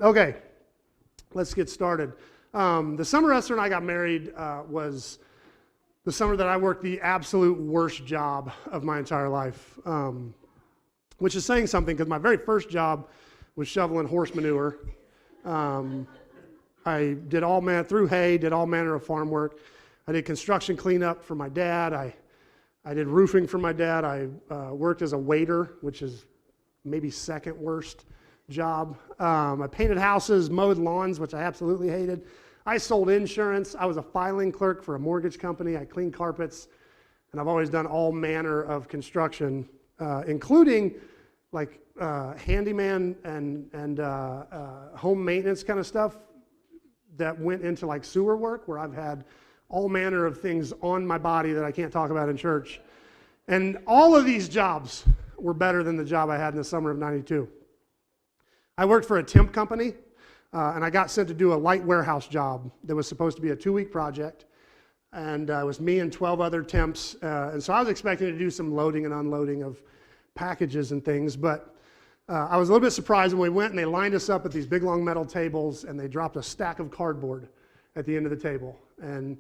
Okay, let's get started. The summer Esther and I got married was the summer that I worked the absolute worst job of my entire life, which is saying something because my very first job was shoveling horse manure. I did through hay, did all manner of farm work. I did construction cleanup for my dad. I did roofing for my dad. I worked as a waiter, which is maybe second worst job. I painted houses, mowed lawns, which I absolutely hated. I sold insurance. I was a filing clerk for a mortgage company. I cleaned carpets, and I've always done all manner of construction, including like handyman and home maintenance kind of stuff that went into like sewer work, where I've had all manner of things on my body that I can't talk about in church. And all of these jobs were better than the job I had in the summer of '92. I worked for a temp company, and I got sent to do a light warehouse job that was supposed to be a 2-week project. And it was me and 12 other temps. And so I was expecting to do some loading and unloading of packages and things. But I was a little bit surprised when we went and they lined us up at these big long metal tables and they dropped a stack of cardboard at the end of the table. And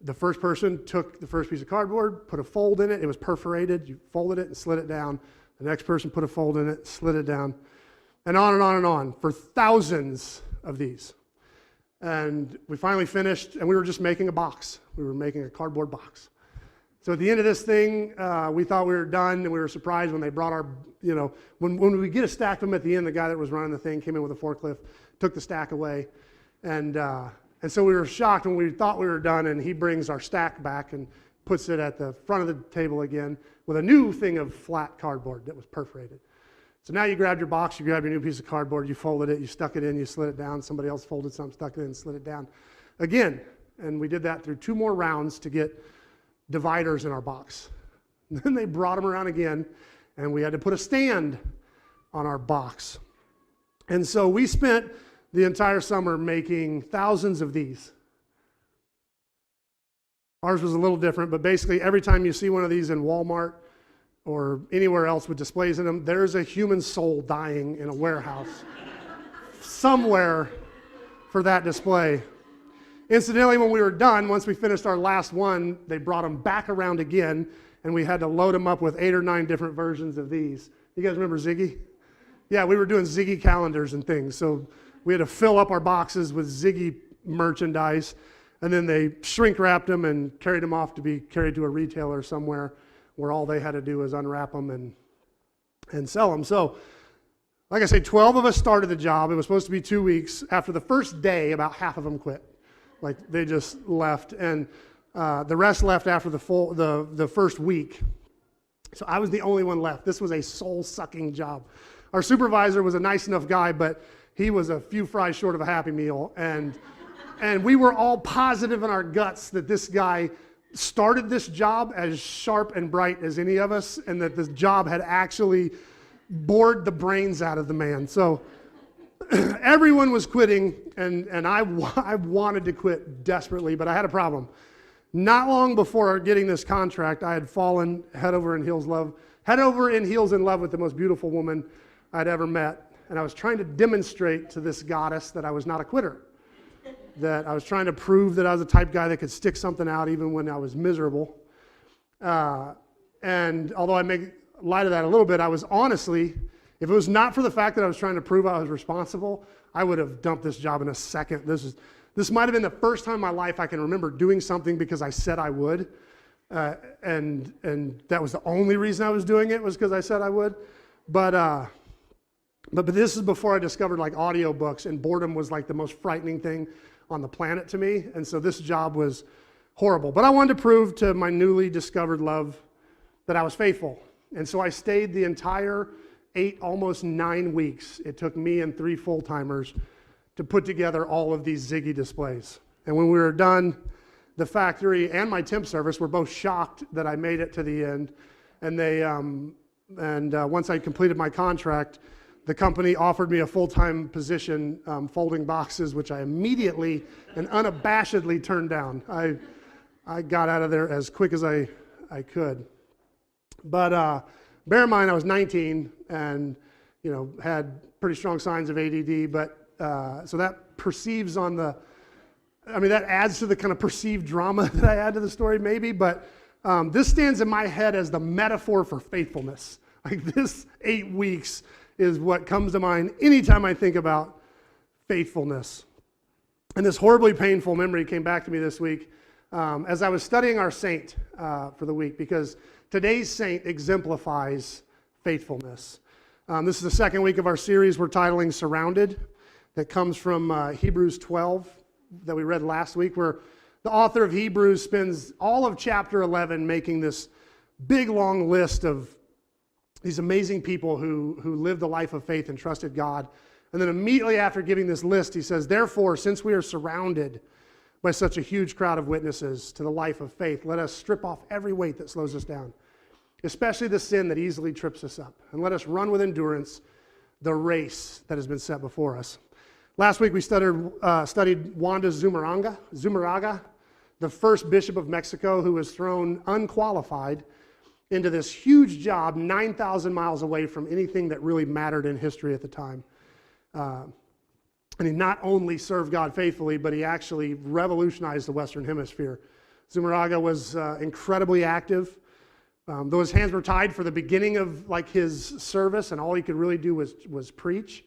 the first person took the first piece of cardboard, put a fold in it. It was perforated. You folded it and slid it down. The next person put a fold in it, slid it down. And on and on and on for thousands of these. And we finally finished, and we were just making a box. We were making a cardboard box. So at the end of this thing, we thought we were done, and we were surprised when they brought our, when we get a stack of them at the end, the guy that was running the thing came in with a forklift, took the stack away. And so we were shocked when we thought we were done, and he brings our stack back and puts it at the front of the table again with a new thing of flat cardboard that was perforated. So now you grabbed your box, you grabbed your new piece of cardboard, you folded it, you stuck it in, you slid it down. Somebody else folded something, stuck it in, slid it down again. And we did that through 2 more rounds to get dividers in our box. And then they brought them around again, and we had to put a stand on our box. And so we spent the entire summer making thousands of these. Ours was a little different, but basically every time you see one of these in Walmart or anywhere else with displays in them, there's a human soul dying in a warehouse somewhere for that display. Incidentally, when we were done, once we finished our last one, they brought them back around again, and we had to load them up with 8 or 9 different versions of these. You guys remember Ziggy? Yeah, we were doing Ziggy calendars and things, so we had to fill up our boxes with Ziggy merchandise, and then they shrink wrapped them and carried them off to be carried to a retailer somewhere where all they had to do was unwrap them and sell them. So, like I say, 12 of us started the job. It was supposed to be 2 weeks. After the first day, about half of them quit. Like, they just left. And the rest left after the first week. So I was the only one left. This was a soul-sucking job. Our supervisor was a nice enough guy, but he was a few fries short of a Happy Meal. And we were all positive in our guts that this guy started this job as sharp and bright as any of us, and that this job had actually bored the brains out of the man. So everyone was quitting, and I wanted to quit desperately, but I had a problem. Not long before getting this contract, I had fallen head over in heels in love with the most beautiful woman I'd ever met, and I was trying to demonstrate to this goddess that I was not a quitter. That I was trying to prove that I was the type of guy that could stick something out even when I was miserable. And although I make light of that a little bit, I was honestly, if it was not for the fact that I was trying to prove I was responsible, I would have dumped this job in a second. This might have been the first time in my life I can remember doing something because I said I would. And that was the only reason I was doing it, was because I said I would. But this is before I discovered like audiobooks, and boredom was like the most frightening thing on the planet to me, and so this job was horrible. But I wanted to prove to my newly discovered love that I was faithful, and so I stayed the entire 8, almost 9 weeks. It took me and 3 full-timers to put together all of these Ziggy displays. And when we were done, the factory and my temp service were both shocked that I made it to the end, and once I completed my contract, the company offered me a full-time position folding boxes, which I immediately and unabashedly turned down. I got out of there as quick as I could. But bear in mind, I was 19 and had pretty strong signs of ADD, but so that perceives on the, that adds to the kind of perceived drama that I add to the story maybe, but this stands in my head as the metaphor for faithfulness. Like this 8 weeks is what comes to mind anytime I think about faithfulness. And this horribly painful memory came back to me this week as I was studying our saint for the week, because today's saint exemplifies faithfulness. This is the second week of our series we're titling Surrounded, that comes from Hebrews 12 that we read last week, where the author of Hebrews spends all of chapter 11 making this big long list of these amazing people who lived a life of faith and trusted God. And then immediately after giving this list, he says, therefore, since we are surrounded by such a huge crowd of witnesses to the life of faith, let us strip off every weight that slows us down, especially the sin that easily trips us up, and let us run with endurance the race that has been set before us. Last week we studied Wanda Zumarraga, the first bishop of Mexico, who was thrown unqualified into this huge job 9,000 miles away from anything that really mattered in history at the time. And he not only served God faithfully, but he actually revolutionized the Western Hemisphere. Zumarraga was incredibly active. Though his hands were tied for the beginning of his service, and all he could really do was preach,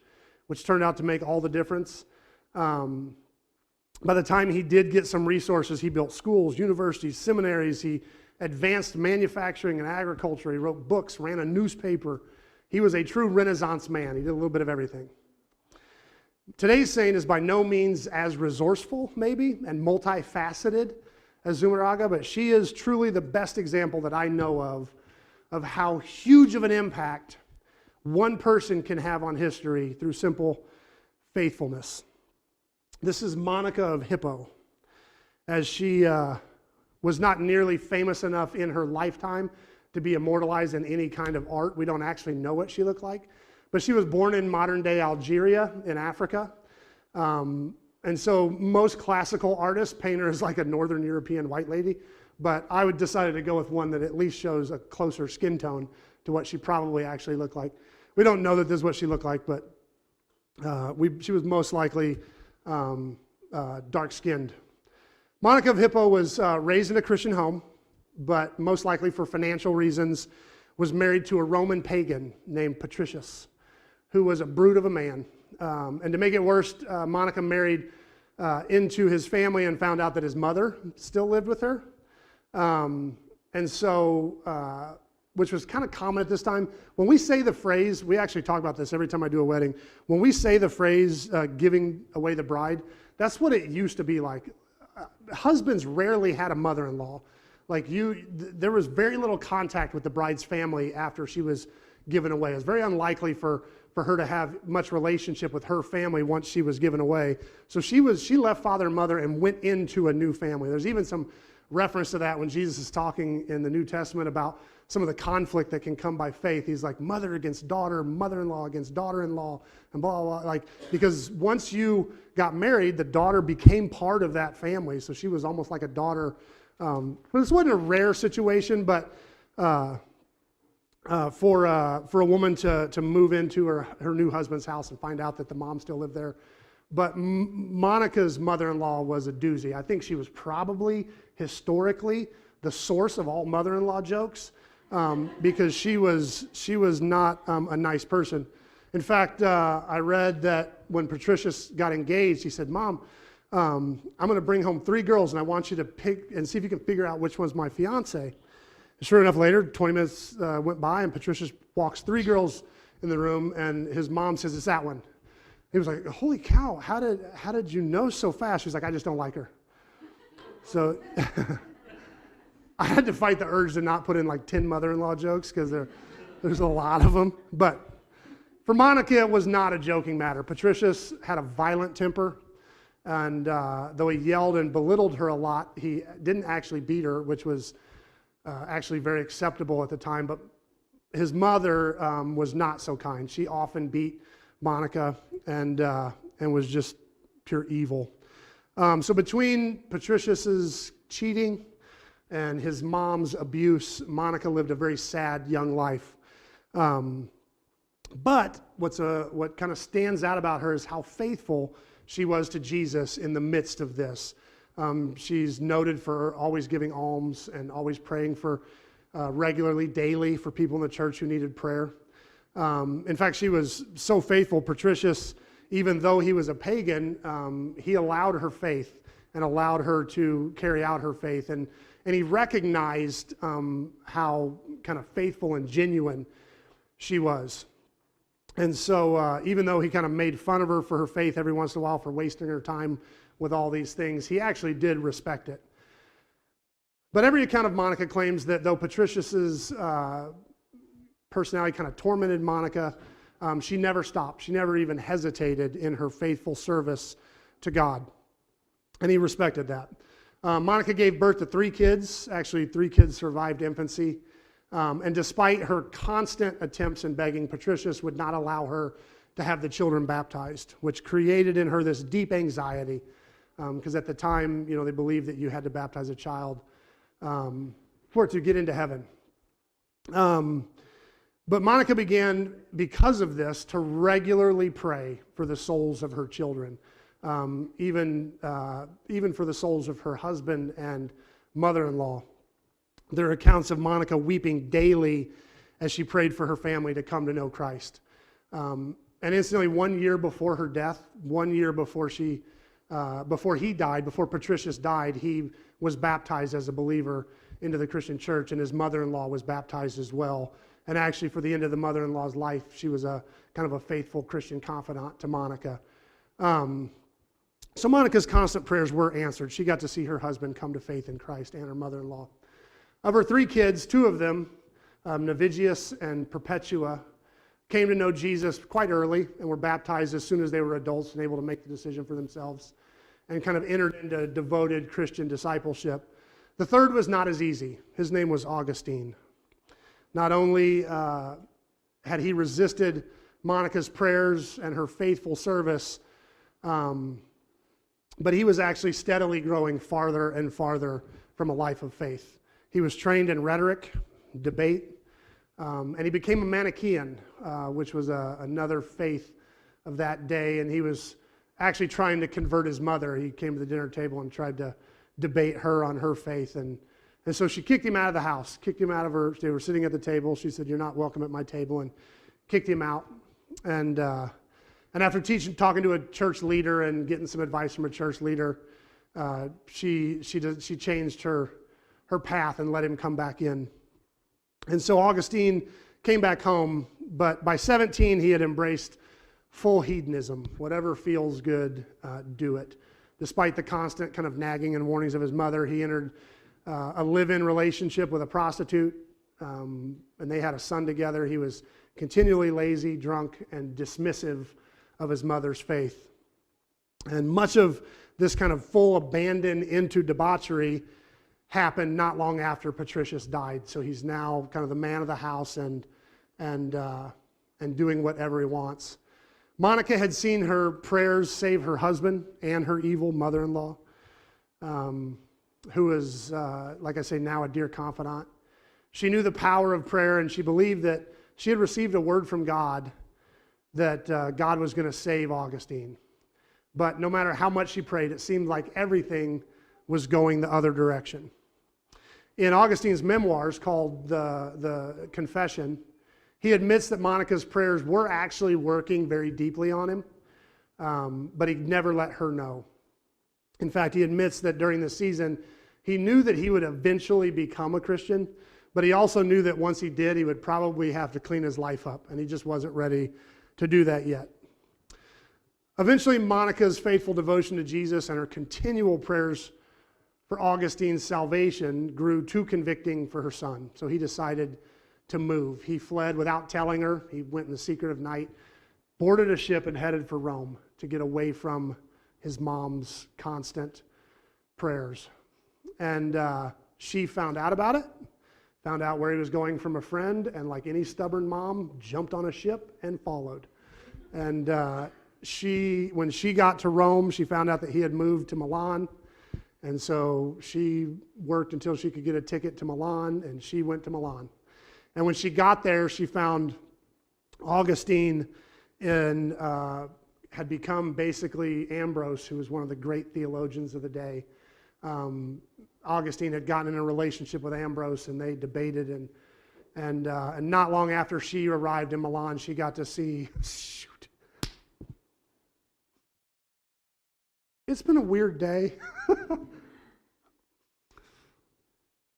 which turned out to make all the difference. By the time he did get some resources, he built schools, universities, seminaries. He advanced manufacturing and agriculture. He wrote books, ran a newspaper. He was a true Renaissance man. He did a little bit of everything. Today's saint is by no means as resourceful, maybe, and multifaceted as Zumarraga, but she is truly the best example that I know of how huge of an impact one person can have on history through simple faithfulness. This is Monica of Hippo, as she was not nearly famous enough in her lifetime to be immortalized in any kind of art. We don't actually know what she looked like, but she was born in modern-day Algeria in Africa. And so most classical artists paint her as like a Northern European white lady, but I would decided to go with one that at least shows a closer skin tone to what she probably actually looked like. We don't know that this is what she looked like, but she was most likely dark-skinned. Monica of Hippo was raised in a Christian home, but most likely for financial reasons was married to a Roman pagan named Patricius, who was a brute of a man. And to make it worse, Monica married into his family and found out that his mother still lived with her. And so, which was kind of common at this time. When we say the phrase, we actually talk about this every time I do a wedding. When we say the phrase, giving away the bride, that's what it used to be like. Husbands rarely had a mother-in-law. There was very little contact with the bride's family after she was given away. It was very unlikely for her to have much relationship with her family once she was given away. So she left father and mother and went into a new family. There's even some reference to that when Jesus is talking in the New Testament about some of the conflict that can come by faith. He's like mother against daughter, mother-in-law against daughter-in-law, and blah, blah, blah. Because once you got married, the daughter became part of that family. So she was almost like a daughter. This wasn't a rare situation, but for a woman to move into her new husband's house and find out that the mom still lived there. But Monica's mother-in-law was a doozy. I think she was probably historically the source of all mother-in-law jokes because she was not a nice person. In fact, I read that when Patricius got engaged, he said, "Mom, I'm going to bring home 3 girls, and I want you to pick and see if you can figure out which one's my fiance." Sure enough, later, 20 minutes went by, and Patricius walks 3 girls in the room, and his mom says, "It's that one." He was like, "Holy cow, how did you know so fast?" She's like, "I just don't like her." So I had to fight the urge to not put in 10 mother-in-law jokes because there's a lot of them. But for Monica, it was not a joking matter. Patricius had a violent temper, and though he yelled and belittled her a lot, he didn't actually beat her, which was actually very acceptable at the time. But his mother was not so kind. She often beat Monica and was just pure evil. So between Patricius's cheating and his mom's abuse, Monica lived a very sad young life. But what kind of stands out about her is how faithful she was to Jesus in the midst of this. She's noted for always giving alms and always praying for regularly, daily, for people in the church who needed prayer. In fact, she was so faithful. Patricius, even though he was a pagan, he allowed her faith and allowed her to carry out her faith. And he recognized how kind of faithful and genuine she was. And so even though he kind of made fun of her for her faith every once in a while for wasting her time with all these things, he actually did respect it. But every account of Monica claims that though Patricius's personality kind of tormented Monica, she never stopped. She never even hesitated in her faithful service to God. And he respected that. Monica gave birth to 3 kids. Actually, 3 kids survived infancy. And despite her constant attempts and begging, Patricius would not allow her to have the children baptized, which created in her this deep anxiety. Because at the time, they believed that you had to baptize a child for it to get into heaven. But Monica began, because of this, to regularly pray for the souls of her children, even for the souls of her husband and mother-in-law. There are accounts of Monica weeping daily as she prayed for her family to come to know Christ. And instantly, 1 year before her death, 1 year before he died, before Patricius died, he was baptized as a believer into the Christian church, and his mother-in-law was baptized as well. And actually, for the end of the mother-in-law's life, she was a kind of a faithful Christian confidant to Monica. So Monica's constant prayers were answered. She got to see her husband come to faith in Christ and her mother-in-law. Of her 3 kids, 2 of them, Navigius and Perpetua, came to know Jesus quite early and were baptized as soon as they were adults and able to make the decision for themselves and kind of entered into devoted Christian discipleship. The third was not as easy. His name was Augustine. Not only had he resisted Monica's prayers and her faithful service, but he was actually steadily growing farther and farther from a life of faith. He was trained in rhetoric, debate, and he became a Manichaean, which was another faith of that day, and he was actually trying to convert his mother. He came to the dinner table and tried to debate her on her faith, and so she kicked him out of the house, kicked him out of her. They were sitting at the table. She said, "You're not welcome at my table," and kicked him out. And after talking to a church leader and getting some advice from a church leader, she changed her path and let him come back in. And so Augustine came back home, but by 17 he had embraced full hedonism. Whatever feels good, do it. Despite the constant kind of nagging and warnings of his mother, he entered a live-in relationship with a prostitute, and they had a son together. He was continually lazy, drunk, and dismissive of his mother's faith. And much of this kind of full abandon into debauchery happened not long after Patricius died. So he's now kind of the man of the house and doing whatever he wants. Monica had seen her prayers save her husband and her evil mother-in-law, who was, like I say, now a dear confidant. She knew the power of prayer, and she believed that she had received a word from God that God was going to save Augustine. But no matter how much she prayed, it seemed like everything was going the other direction. In Augustine's memoirs called the Confession, he admits that Monica's prayers were actually working very deeply on him, but he never let her know. In fact, he admits that during the season, he knew that he would eventually become a Christian, but he also knew that once he did, he would probably have to clean his life up, and he just wasn't ready to do that yet. Eventually, Monica's faithful devotion to Jesus and her continual prayers for Augustine's salvation grew too convicting for her son, so he decided to move. He fled without telling her. He went in the secret of night, boarded a ship, and headed for Rome to get away from his mom's constant prayers. And she found out about it, found out where he was going from a friend, and like any stubborn mom, jumped on a ship and followed. And when she got to Rome, she found out that he had moved to Milan. And so she worked until she could get a ticket to Milan, and she went to Milan. And when she got there, she found Augustine had become basically Ambrose, who was one of the great theologians of the day. Augustine had gotten in a relationship with Ambrose, and they debated, and not long after she arrived in Milan, she got to see, it's been a weird day.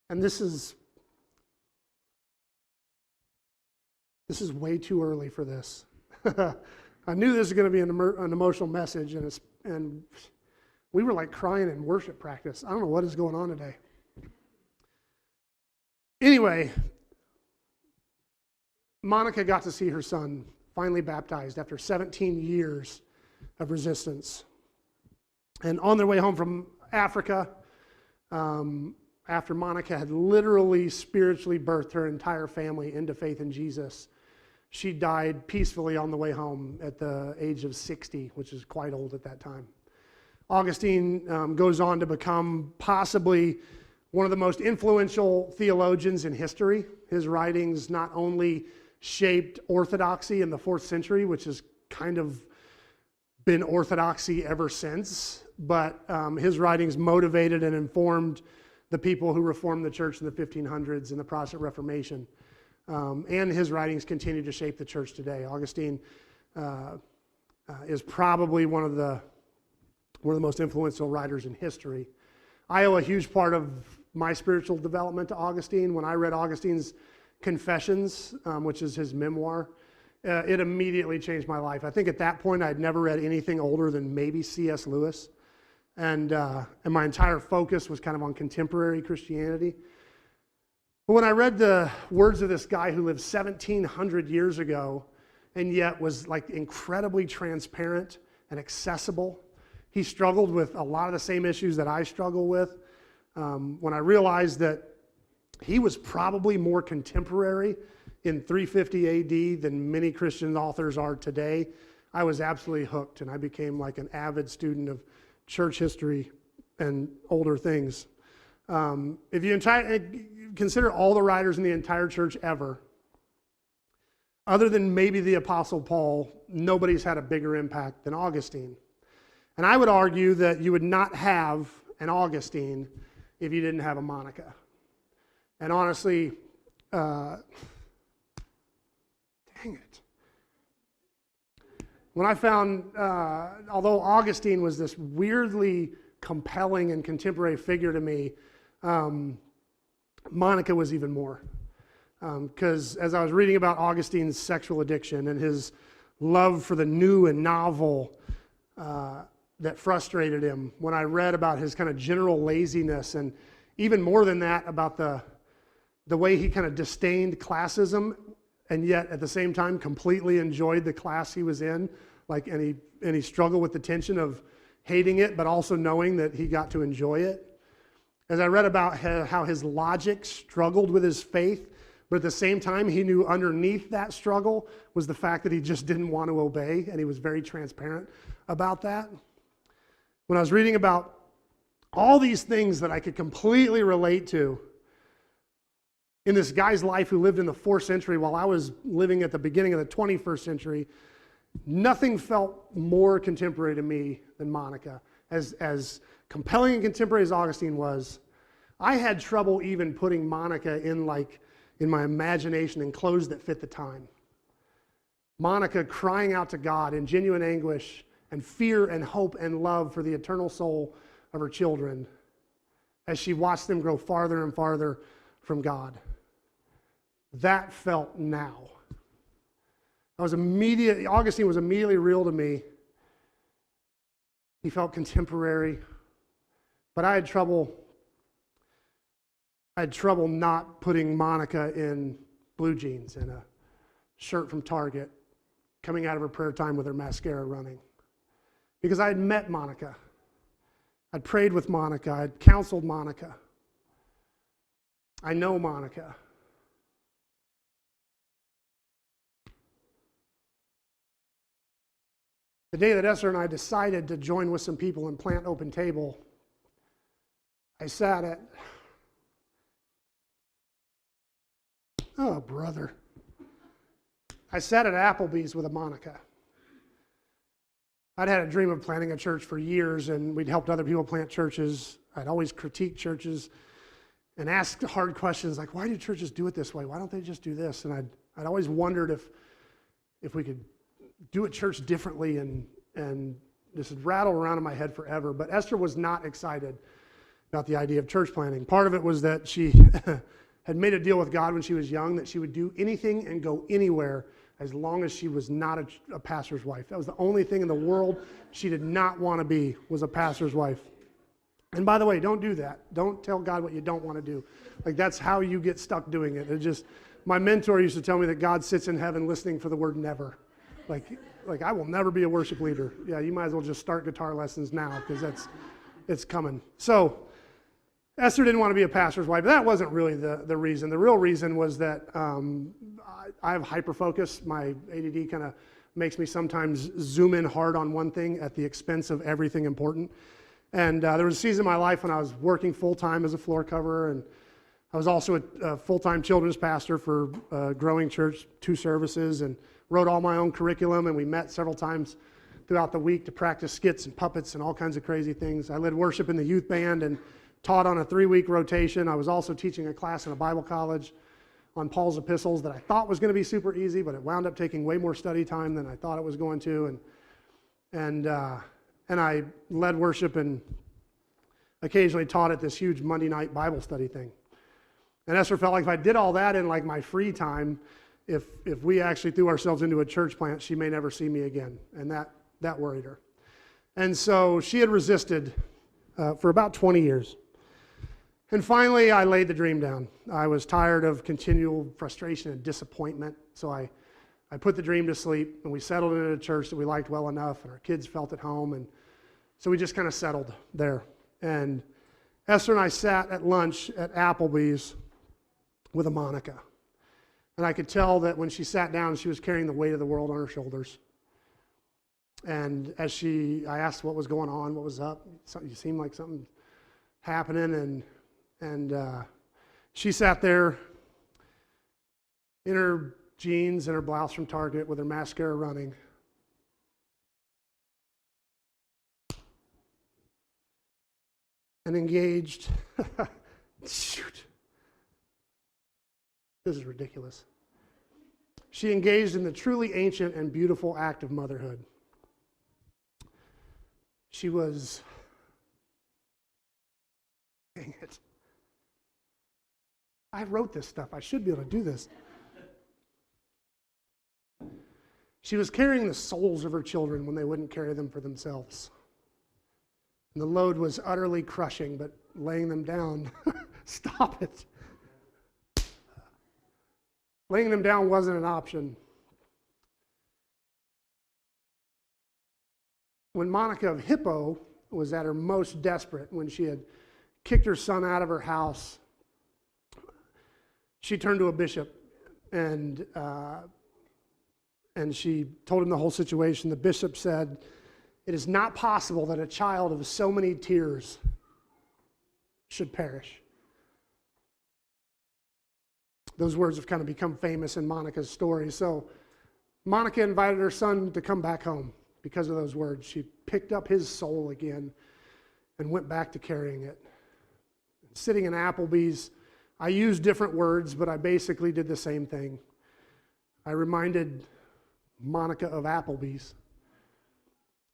And this is way too early for this. I knew this was going to be an emotional message, and we were like crying in worship practice. I don't know what is going on today. Anyway, Monica got to see her son finally baptized after 17 years of resistance. And on their way home from Africa, after Monica had literally spiritually birthed her entire family into faith in Jesus, she died peacefully on the way home at the age of 60, which is quite old at that time. Augustine goes on to become possibly one of the most influential theologians in history. His writings not only shaped orthodoxy in the 4th century, which has kind of been orthodoxy ever since, but his writings motivated and informed the people who reformed the church in the 1500s and the Protestant Reformation. And his writings continue to shape the church today. Augustine is probably one of the most influential writers in history. I owe a huge part of my spiritual development to Augustine. When I read Augustine's Confessions, which is his memoir, it immediately changed my life. I think at that point I'd never read anything older than maybe C.S. Lewis, and my entire focus was kind of on contemporary Christianity. But when I read the words of this guy who lived 1,700 years ago and yet was like incredibly transparent and accessible, he struggled with a lot of the same issues that I struggle with. When I realized that he was probably more contemporary in 350 AD than many Christian authors are today, I was absolutely hooked, and I became like an avid student of church history and older things. If you consider all the writers in the entire church ever, other than maybe the Apostle Paul, nobody's had a bigger impact than Augustine. And I would argue that you would not have an Augustine if you didn't have a Monica. And honestly, dang it. When I found, although Augustine was this weirdly compelling and contemporary figure to me, Monica was even more. Because as I was reading about Augustine's sexual addiction and his love for the new and novel that frustrated him, when I read about his kind of general laziness, and even more than that, about the way he kind of disdained classism, and yet at the same time completely enjoyed the class he was in, and he struggled with the tension of hating it, but also knowing that he got to enjoy it. As I read about how his logic struggled with his faith, but at the same time he knew underneath that struggle was the fact that he just didn't want to obey, and he was very transparent about that. When I was reading about all these things that I could completely relate to in this guy's life who lived in the 4th century while I was living at the beginning of the 21st century, nothing felt more contemporary to me than Monica. As compelling and contemporary as Augustine was, I had trouble even putting Monica in my imagination in clothes that fit the time. Monica crying out to God in genuine anguish and fear and hope and love for the eternal soul of her children as she watched them grow farther and farther from God. That felt now. Augustine was immediately real to me. He felt contemporary, but I had trouble not putting Monica in blue jeans and a shirt from Target, coming out of her prayer time with her mascara running. Because I had met Monica. I'd prayed with Monica. I'd counseled Monica. I know Monica. The day that Esther and I decided to join with some people and plant Open Table, I sat at, oh, brother. I sat at Applebee's with a Monica. I'd had a dream of planting a church for years, and we'd helped other people plant churches. I'd always critiqued churches and asked hard questions like, why do churches do it this way? Why don't they just do this? And I'd always wondered if we could do a church differently, and this had rattled around in my head forever. But Esther was not excited about the idea of church planting. Part of it was that she had made a deal with God when she was young that she would do anything and go anywhere as long as she was not a pastor's wife. That was the only thing in the world she did not want to be, was a pastor's wife. And by the way, don't do that. Don't tell God what you don't want to do. Like, that's how you get stuck doing it. My mentor used to tell me that God sits in heaven listening for the word never. Like I will never be a worship leader. Yeah, you might as well just start guitar lessons now, because it's coming. So Esther didn't want to be a pastor's wife, but that wasn't really the reason. The real reason was that I have hyperfocus. My ADD kind of makes me sometimes zoom in hard on one thing at the expense of everything important. And there was a season in my life when I was working full-time as a floor coverer, and I was also a full-time children's pastor for a growing church, 2 services, and wrote all my own curriculum, and we met several times throughout the week to practice skits and puppets and all kinds of crazy things. I led worship in the youth band and taught on a 3-week rotation. I was also teaching a class in a Bible college on Paul's epistles that I thought was going to be super easy, but it wound up taking way more study time than I thought it was going to. And I led worship and occasionally taught at this huge Monday night Bible study thing. And Esther felt like if I did all that in like my free time, if we actually threw ourselves into a church plant, she may never see me again. And that worried her. And so she had resisted for about 20 years. And finally, I laid the dream down. I was tired of continual frustration and disappointment. So I put the dream to sleep, and we settled in a church that we liked well enough, and our kids felt at home. And so we just kind of settled there. And Esther and I sat at lunch at Applebee's with a Monica. And I could tell that when she sat down, she was carrying the weight of the world on her shoulders. And as I asked what was going on, what was up, you seemed like something happening, and she sat there in her jeans and her blouse from Target with her mascara running. And engaged. Shoot. This is ridiculous. She engaged in the truly ancient and beautiful act of motherhood. She was, dang it. I wrote this stuff. I should be able to do this. She was carrying the souls of her children when they wouldn't carry them for themselves. And the load was utterly crushing, but laying them down, stop it. Laying them down wasn't an option. When Monica of Hippo was at her most desperate, when she had kicked her son out of her house, she turned to a bishop and she told him the whole situation. The bishop said, "It is not possible that a child of so many tears should perish." Those words have kind of become famous in Monica's story. So Monica invited her son to come back home because of those words. She picked up his soul again and went back to carrying it. Sitting in Applebee's, I used different words, but I basically did the same thing. I reminded Monica of Applebee's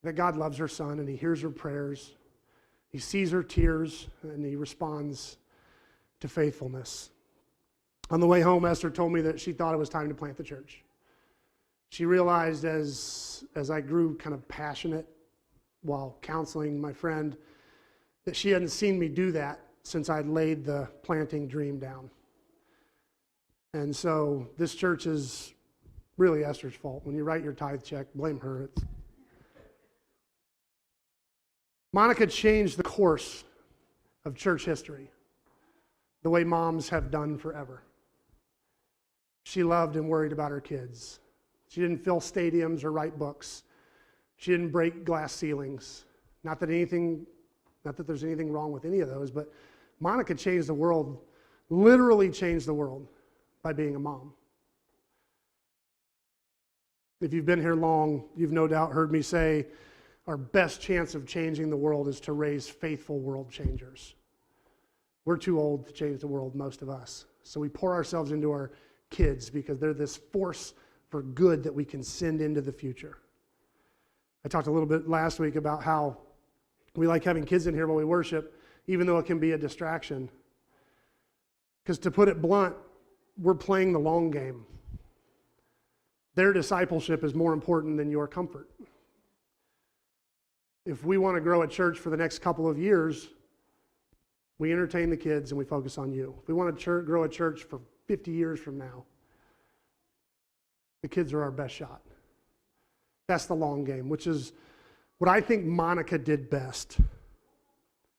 that God loves her son and he hears her prayers. He sees her tears and he responds to faithfulness. On the way home, Esther told me that she thought it was time to plant the church. She realized as I grew kind of passionate while counseling my friend that she hadn't seen me do that since I'd laid the planting dream down. And so this church is really Esther's fault. When you write your tithe check, blame her. Monica changed the course of church history the way moms have done forever. She loved and worried about her kids. She didn't fill stadiums or write books. She didn't break glass ceilings. Not that there's anything wrong with any of those, but Monica changed the world, literally changed the world by being a mom. If you've been here long, you've no doubt heard me say our best chance of changing the world is to raise faithful world changers. We're too old to change the world, most of us. So we pour ourselves into our kids because they're this force for good that we can send into the future. I talked a little bit last week about how we like having kids in here while we worship, even though it can be a distraction. Because to put it blunt, we're playing the long game. Their discipleship is more important than your comfort. If we want to grow a church for the next couple of years, we entertain the kids and we focus on you. If we want to grow a church for 50 years from now, the kids are our best shot. That's the long game, which is what I think Monica did best.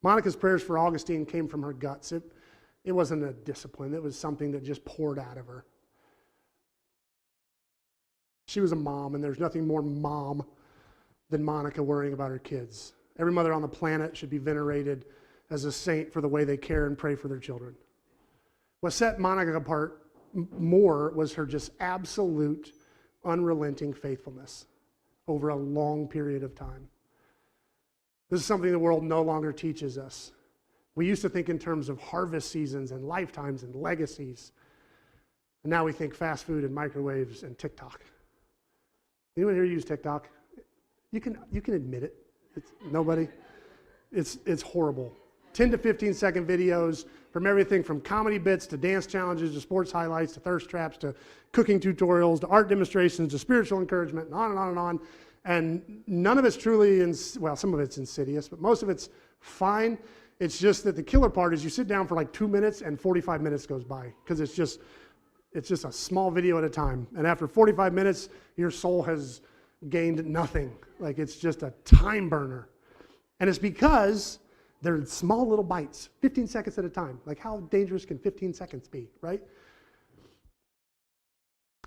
Monica's prayers for Augustine came from her guts. It wasn't a discipline. It was something that just poured out of her. She was a mom, and there's nothing more mom than Monica worrying about her kids. Every mother on the planet should be venerated as a saint for the way they care and pray for their children. What set Monica apart more was her just absolute, unrelenting faithfulness over a long period of time. This is something the world no longer teaches us. We used to think in terms of harvest seasons and lifetimes and legacies. And now we think fast food and microwaves and TikTok. Anyone here use TikTok? You can admit it. Nobody? It's horrible. 10 to 15 second videos from everything from comedy bits to dance challenges to sports highlights to thirst traps to cooking tutorials to art demonstrations to spiritual encouragement and on and on and on. And none of it's truly, well, some of it's insidious, but most of it's fine. It's just that the killer part is you sit down for like 2 minutes and 45 minutes goes by because it's just a small video at a time. And after 45 minutes, your soul has gained nothing. Like it's just a time burner. And it's because they're small little bites, 15 seconds at a time. Like how dangerous can 15 seconds be, right?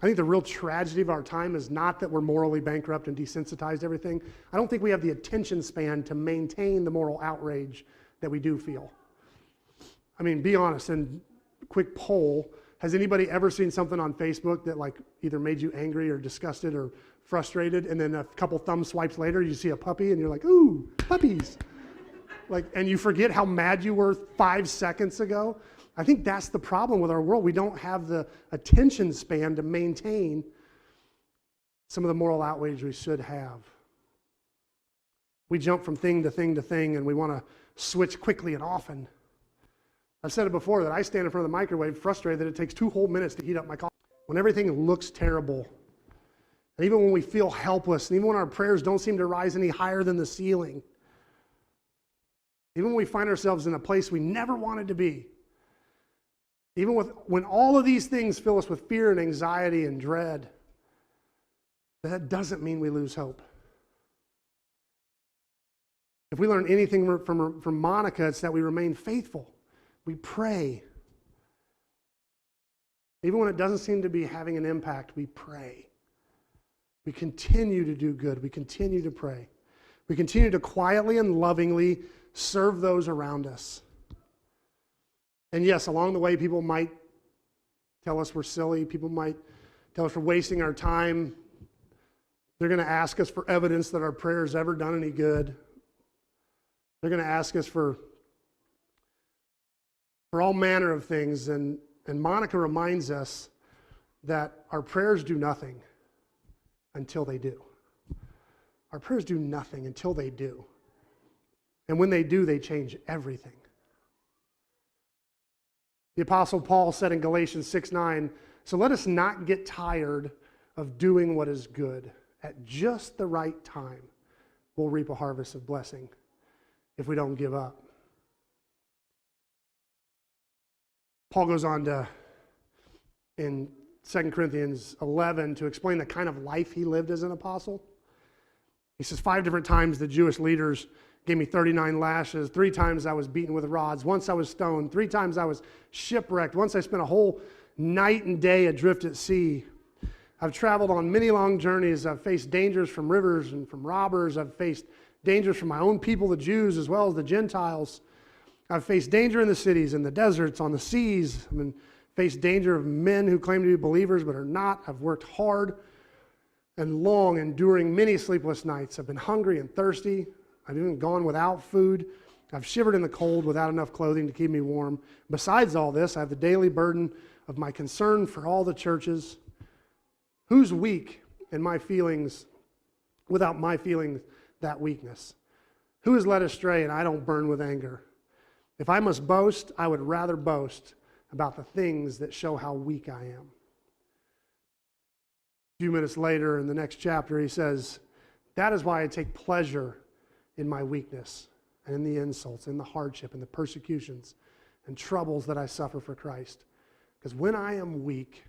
I think the real tragedy of our time is not that we're morally bankrupt and desensitized to everything. I don't think we have the attention span to maintain the moral outrage that we do feel. I mean, be honest, and quick poll, has anybody ever seen something on Facebook that like either made you angry or disgusted or frustrated, and then a couple thumb swipes later you see a puppy and you're like, ooh, puppies. Like, and you forget how mad you were 5 seconds ago? I think that's the problem with our world. We don't have the attention span to maintain some of the moral outrage we should have. We jump from thing to thing to thing, and we want to switch quickly and often. I've said it before that I stand in front of the microwave frustrated that it takes 2 whole minutes to heat up my coffee. When everything looks terrible, and even when we feel helpless, and even when our prayers don't seem to rise any higher than the ceiling, even when we find ourselves in a place we never wanted to be, even when all of these things fill us with fear and anxiety and dread, that doesn't mean we lose hope. If we learn anything from Monica, it's that we remain faithful. We pray. Even when it doesn't seem to be having an impact, we pray. We continue to do good. We continue to pray. We continue to quietly and lovingly serve those around us. And yes, along the way, people might tell us we're silly. People might tell us we're wasting our time. They're going to ask us for evidence that our prayers ever done any good. They're going to ask us for all manner of things. And Monica reminds us that our prayers do nothing until they do. Our prayers do nothing until they do. And when they do, they change everything. The Apostle Paul said in Galatians 6:9, so let us not get tired of doing what is good. At just the right time, we'll reap a harvest of blessing if we don't give up. Paul goes on to, in 2 Corinthians 11, to explain the kind of life he lived as an apostle. He says 5 different times the Jewish leaders gave me 39 lashes. 3 times I was beaten with rods. Once I was stoned. 3 times I was shipwrecked. Once I spent a whole night and day adrift at sea. I've traveled on many long journeys. I've faced dangers from rivers and from robbers. I've faced dangers from my own people, the Jews, as well as the Gentiles. I've faced danger in the cities, in the deserts, on the seas. I've faced danger of men who claim to be believers but are not. I've worked hard. and long, enduring many sleepless nights. I've been hungry and thirsty. I've even gone without food. I've shivered in the cold without enough clothing to keep me warm. Besides all this, I have the daily burden of my concern for all the churches. Who's weak in my feelings without my feeling that weakness? Who is led astray and I don't burn with anger? If I must boast, I would rather boast about the things that show how weak I am. A few minutes later in the next chapter, he says, that is why I take pleasure in my weakness and in the insults, in the hardship, and the persecutions and troubles that I suffer for Christ. Because when I am weak,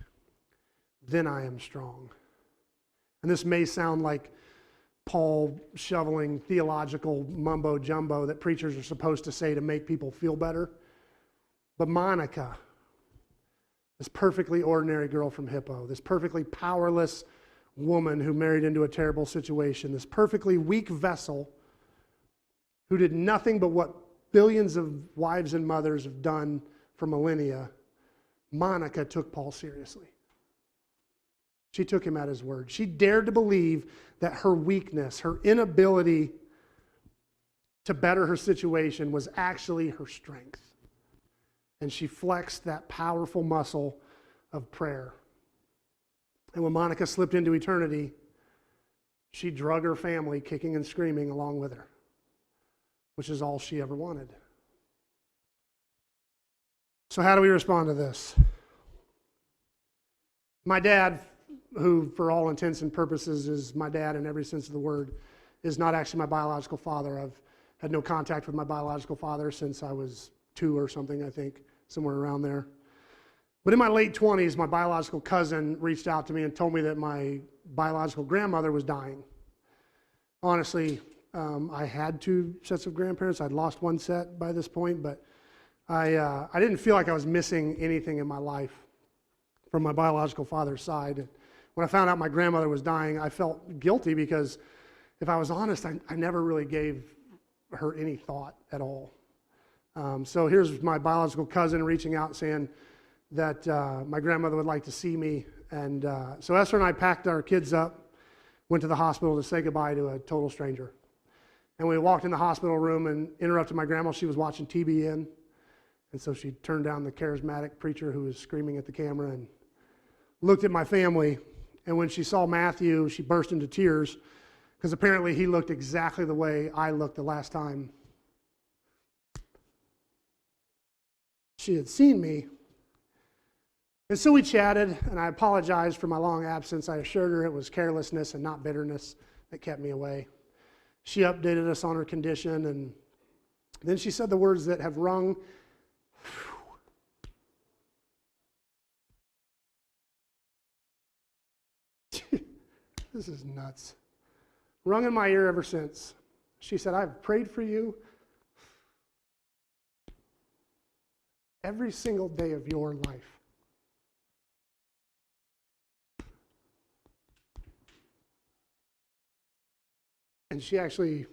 then I am strong. And this may sound like Paul shoveling theological mumbo jumbo that preachers are supposed to say to make people feel better. But Monica, this perfectly ordinary girl from Hippo, this perfectly powerless woman who married into a terrible situation, this perfectly weak vessel who did nothing but what billions of wives and mothers have done for millennia, Monica took Paul seriously. She took him at his word. She dared to believe that her weakness, her inability to better her situation was actually her strength. And she flexed that powerful muscle of prayer. And when Monica slipped into eternity, she drug her family kicking and screaming along with her, which is all she ever wanted. So how do we respond to this? My dad, who for all intents and purposes is my dad in every sense of the word, is not actually my biological father. I've had no contact with my biological father since I was 2 or something, I think, somewhere around there. But in my late 20s, my biological cousin reached out to me and told me that my biological grandmother was dying. Honestly, I had 2 sets of grandparents. I'd lost 1 set by this point, but I didn't feel like I was missing anything in my life from my biological father's side. When I found out my grandmother was dying, I felt guilty because, if I was honest, I never really gave her any thought at all. So here's my biological cousin reaching out saying that my grandmother would like to see me. And so Esther and I packed our kids up, went to the hospital to say goodbye to a total stranger. And we walked in the hospital room and interrupted my grandma. She was watching TBN. And so she turned down the charismatic preacher who was screaming at the camera and looked at my family. And when she saw Matthew, she burst into tears because apparently he looked exactly the way I looked the last time she had seen me. And so we chatted, and I apologized for my long absence. I assured her it was carelessness and not bitterness that kept me away. She updated us on her condition, and then she said the words that have rung this is nuts. Rung in my ear ever since. She said, I've prayed for you every single day of your life. And she actually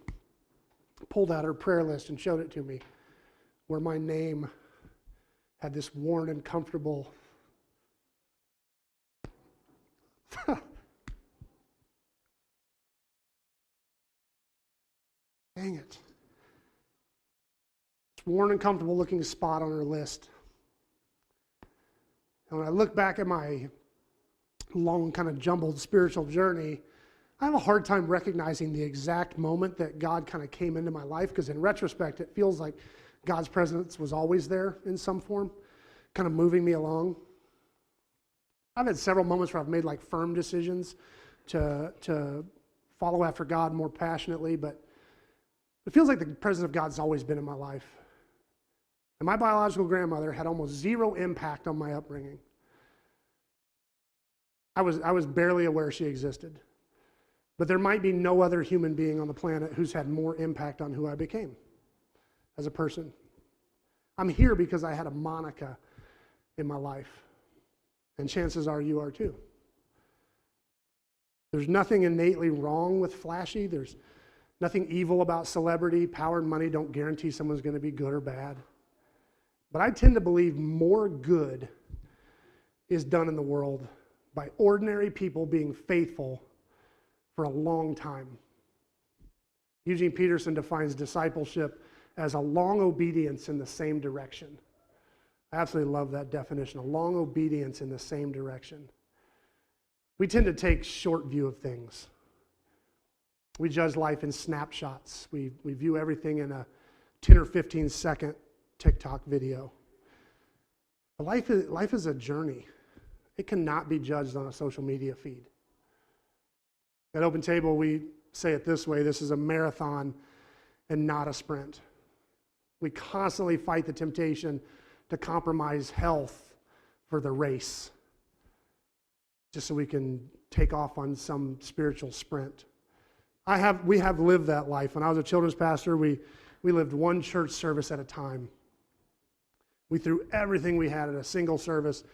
pulled out her prayer list and showed it to me, where my name had this worn and comfortable dang it. It's worn and comfortable looking spot on her list. And when I look back at my long kind of jumbled spiritual journey, I have a hard time recognizing the exact moment that God kind of came into my life, because in retrospect, it feels like God's presence was always there in some form, kind of moving me along. I've had several moments where I've made like firm decisions to follow after God more passionately, but it feels like the presence of God's always been in my life. And my biological grandmother had almost zero impact on my upbringing. I was barely aware she existed. But there might be no other human being on the planet who's had more impact on who I became as a person. I'm here because I had a Monica in my life. And chances are you are too. There's nothing innately wrong with flashy. There's nothing evil about celebrity. Power and money don't guarantee someone's going to be good or bad. But I tend to believe more good is done in the world by ordinary people being faithful for a long time. Eugene Peterson defines discipleship as a long obedience in the same direction. I absolutely love that definition, a long obedience in the same direction. We tend to take short view of things. We judge life in snapshots. We view everything in a 10 or 15 second TikTok video. But life is a journey. It cannot be judged on a social media feed. At Open Table, we say it this way: this is a marathon and not a sprint. We constantly fight the temptation to compromise health for the race, just so we can take off on some spiritual sprint. We have lived that life. When I was a children's pastor, we lived one church service at a time. We threw everything we had at a single service,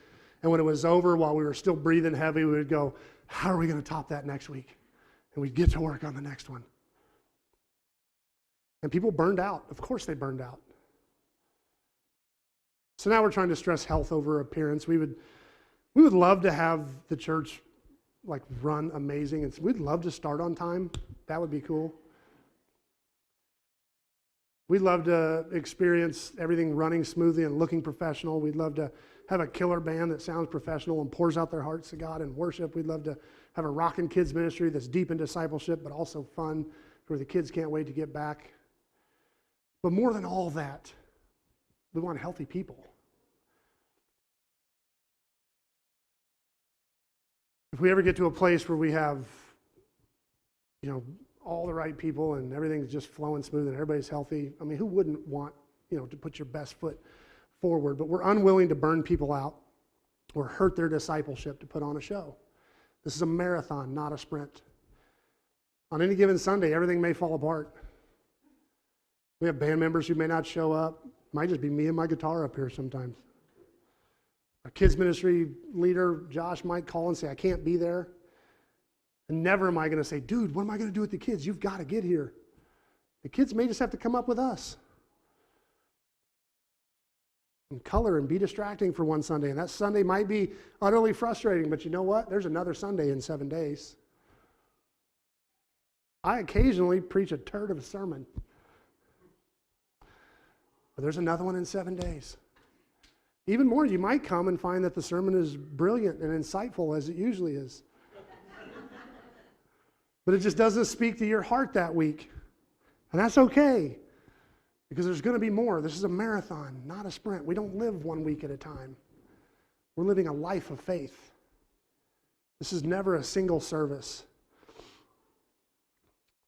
and when it was over, while we were still breathing heavy, we would go, how are we going to top that next week? And we'd get to work on the next one. And people burned out. Of course they burned out. So now we're trying to stress health over appearance. We would love to have the church run amazing, and we'd love to start on time. That would be cool. We'd love to experience everything running smoothly and looking professional. We'd love to have a killer band that sounds professional and pours out their hearts to God in worship. We'd love to have a rockin' kids ministry that's deep in discipleship, but also fun, where the kids can't wait to get back. But more than all that, we want healthy people. If we ever get to a place where we have, all the right people and everything's just flowing smooth and everybody's healthy, I mean, who wouldn't want, to put your best foot forward? But we're unwilling to burn people out or hurt their discipleship to put on a show. This is a marathon, not a sprint. On any given Sunday, everything may fall apart. We have band members who may not show up. It might just be me and my guitar up here sometimes. Our kids ministry leader, Josh, might call and say, I can't be there. And never am I going to say, dude, what am I going to do with the kids? You've got to get here. The kids may just have to come up with us and color and be distracting for one Sunday. And that Sunday might be utterly frustrating, but you know what? There's another Sunday in 7 days. I occasionally preach a turd of a sermon, but there's another one in 7 days. Even more, you might come and find that the sermon is brilliant and insightful, as it usually is. But it just doesn't speak to your heart that week. And that's okay, because there's going to be more. This is a marathon, not a sprint. We don't live 1 week at a time. We're living a life of faith. This is never a single service.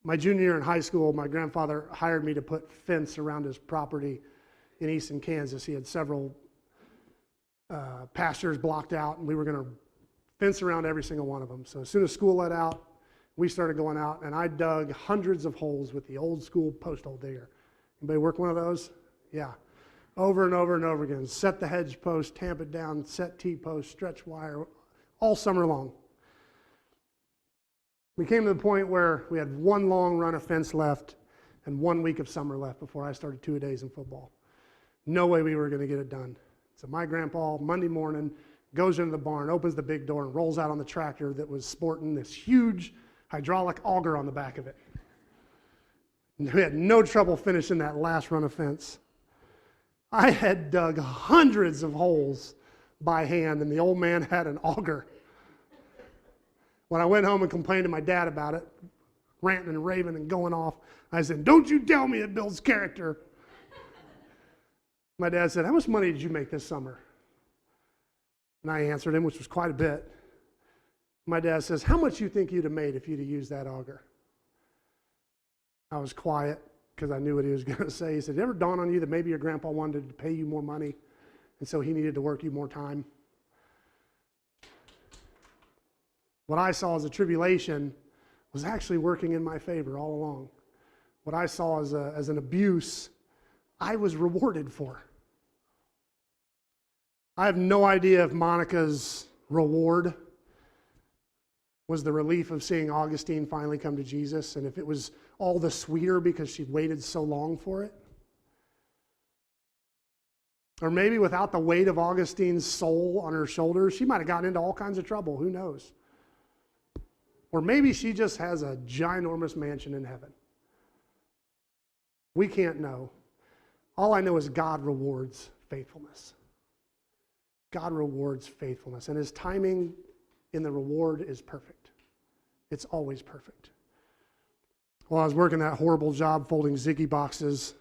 My junior year in high school, my grandfather hired me to put fence around his property in eastern Kansas. He had several pastures blocked out, and we were going to fence around every single one of them. So as soon as school let out, we started going out, and I dug hundreds of holes with the old school post hole digger. Anybody work one of those? Yeah. Over and over and over again. Set the hedge post, tamp it down, set T-post, stretch wire, all summer long. We came to the point where we had one long run of fence left and 1 week of summer left before I started 2-a-days in football. No way we were going to get it done. So my grandpa, Monday morning, goes into the barn, opens the big door, and rolls out on the tractor that was sporting this huge hydraulic auger on the back of it. And we had no trouble finishing that last run of fence. I had dug hundreds of holes by hand, and the old man had an auger. When I went home and complained to my dad about it, ranting and raving and going off, I said, don't you tell me it builds character. My dad said, how much money did you make this summer? And I answered him, which was quite a bit. My dad says, how much you think you'd have made if you'd have used that auger? I was quiet because I knew what he was going to say. He said, did it ever dawn on you that maybe your grandpa wanted to pay you more money, and so he needed to work you more time? What I saw as a tribulation was actually working in my favor all along. What I saw as an abuse, I was rewarded for. I have no idea if Monica's reward was the relief of seeing Augustine finally come to Jesus, and if it was all the sweeter because she'd waited so long for it. Or maybe without the weight of Augustine's soul on her shoulders, she might have gotten into all kinds of trouble. Who knows? Or maybe she just has a ginormous mansion in heaven. We can't know. All I know is God rewards faithfulness. God rewards faithfulness, and his timing in the reward is perfect. It's always perfect. While I was working that horrible job folding Ziggy boxes,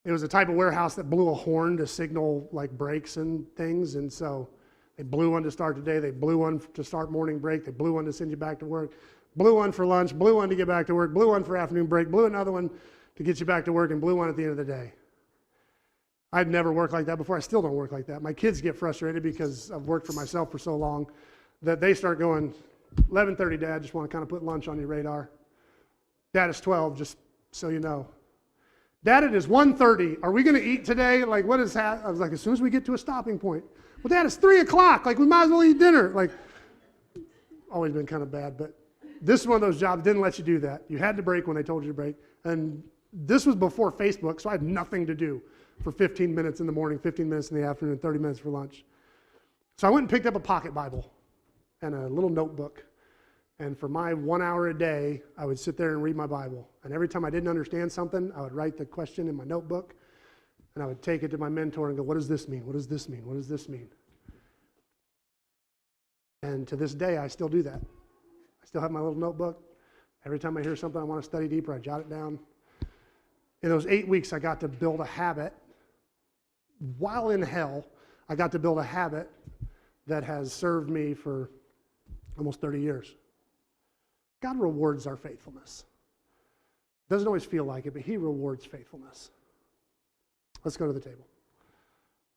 it was a type of warehouse that blew a horn to signal like breaks and things, and so they blew one to start the day, they blew one to start morning break, they blew one to send you back to work, blew one for lunch, blew one to get back to work, blew one for afternoon break, blew another one to get you back to work, and blew one at the end of the day. I'd never worked like that before. I still don't work like that. My kids get frustrated because I've worked for myself for so long that they start going, 11:30, Dad, just want to kind of put lunch on your radar. Dad, it's 12, just so you know. Dad, it is 1:30. Are we going to eat today? Like, what is that? I was like, as soon as we get to a stopping point. Well, Dad, it's 3 o'clock. Like, we might as well eat dinner. Like, always been kind of bad, but this is one of those jobs didn't let you do that. You had to break when they told you to break. And this was before Facebook, so I had nothing to do for 15 minutes in the morning, 15 minutes in the afternoon, 30 minutes for lunch. So I went and picked up a pocket Bible and a little notebook. And for my 1 hour a day, I would sit there and read my Bible. And every time I didn't understand something, I would write the question in my notebook, and I would take it to my mentor and go, what does this mean? What does this mean? What does this mean? And to this day, I still do that. I still have my little notebook. Every time I hear something I want to study deeper, I jot it down. In those 8 weeks, I got to build a habit. While in hell, I got to build a habit that has served me for almost 30 years. God rewards our faithfulness. Doesn't always feel like it, but he rewards faithfulness. Let's go to the table.